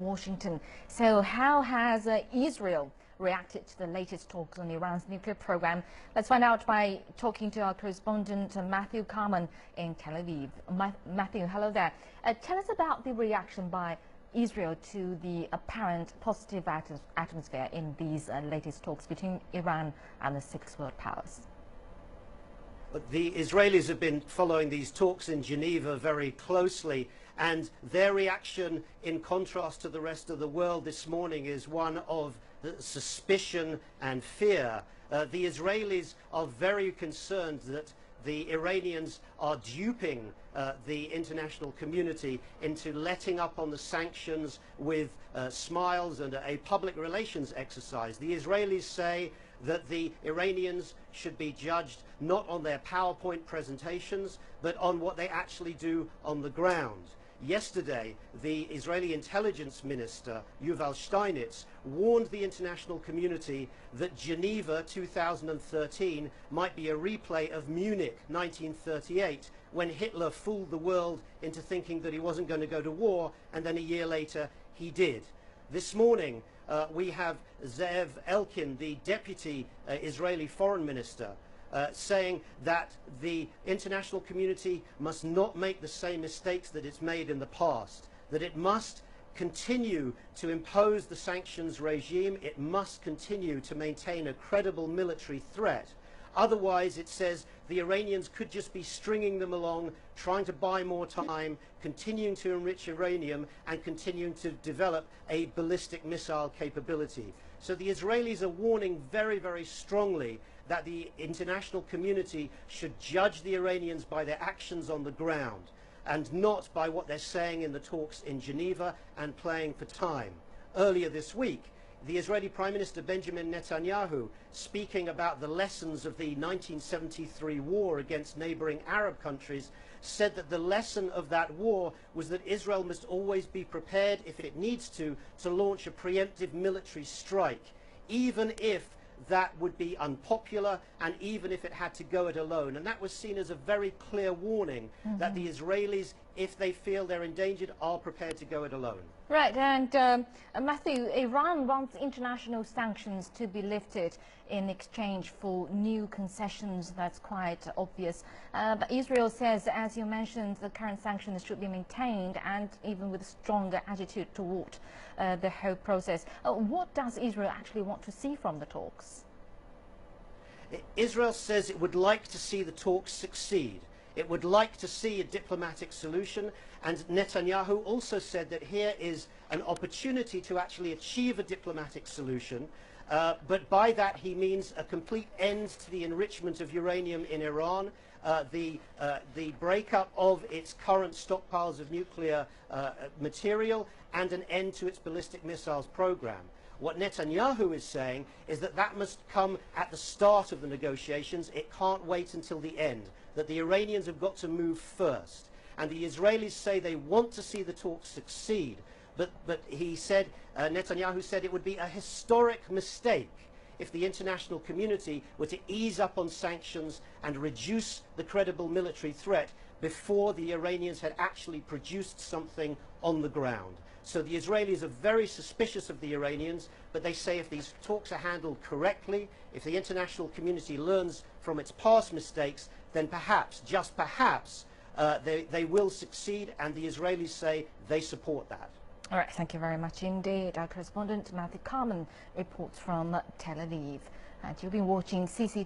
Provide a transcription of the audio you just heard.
Washington. So how has Israel reacted to the latest talks on Iran's nuclear program? Let's find out by talking to our correspondent Matthew Kalman in Tel Aviv. Matthew, hello there. Tell us about the reaction by Israel to the apparent positive atmosphere in these latest talks between Iran and the six world powers. The Israelis have been following these talks in Geneva very closely, and their reaction, in contrast to the rest of the world this morning, is one of suspicion and fear. The Israelis are very concerned that the Iranians are duping the international community into letting up on the sanctions with smiles and a public relations exercise. The Israelis say that the Iranians should be judged not on their PowerPoint presentations, but on what they actually do on the ground. Yesterday, the Israeli intelligence minister, Yuval Steinitz, warned the international community that Geneva 2013 might be a replay of Munich 1938, when Hitler fooled the world into thinking that he wasn't going to go to war, and then a year later he did. This morning, we have Ze'ev Elkin, the deputy Israeli foreign minister, saying that the international community must not make the same mistakes that it's made in the past, that it must continue to impose the sanctions regime, it must continue to maintain a credible military threat. Otherwise, it says, the Iranians could just be stringing them along, trying to buy more time, continuing to enrich uranium, and continuing to develop a ballistic missile capability. So the Israelis are warning very, very strongly that the international community should judge the Iranians by their actions on the ground, and not by what they're saying in the talks in Geneva and playing for time. Earlier this week, the Israeli Prime Minister Benjamin Netanyahu, speaking about the lessons of the 1973 war against neighboring Arab countries, said that the lesson of that war was that Israel must always be prepared, if it needs to launch a preemptive military strike, even if that would be unpopular, and even if it had to go it alone. And that was seen as a very clear warning that the Israelis, if they feel they're endangered, are prepared to go it alone. Right, and Matthew, Iran wants international sanctions to be lifted in exchange for new concessions. That's quite obvious. But Israel says, as you mentioned, the current sanctions should be maintained, and even with a stronger attitude toward the whole process. What does Israel actually want to see from the talks? Israel says it would like to see the talks succeed. It would like to see a diplomatic solution, and Netanyahu also said that here is an opportunity to actually achieve a diplomatic solution, but by that he means a complete end to the enrichment of uranium in Iran, the breakup of its current stockpiles of nuclear material, and an end to its ballistic missiles program. What Netanyahu is saying is that that must come at the start of the negotiations. It can't wait until the end, that the Iranians have got to move first. And the Israelis say they want to see the talks succeed, but he said, Netanyahu said, it would be a historic mistake if the international community were to ease up on sanctions and reduce the credible military threat before the Iranians had actually produced something on the ground. So the Israelis are very suspicious of the Iranians, but they say if these talks are handled correctly, if the international community learns from its past mistakes, then perhaps, just perhaps, they will succeed, and the Israelis say they support that. All right, thank you very much indeed. Our correspondent Matthew Kalman reports from Tel Aviv. And you've been watching CC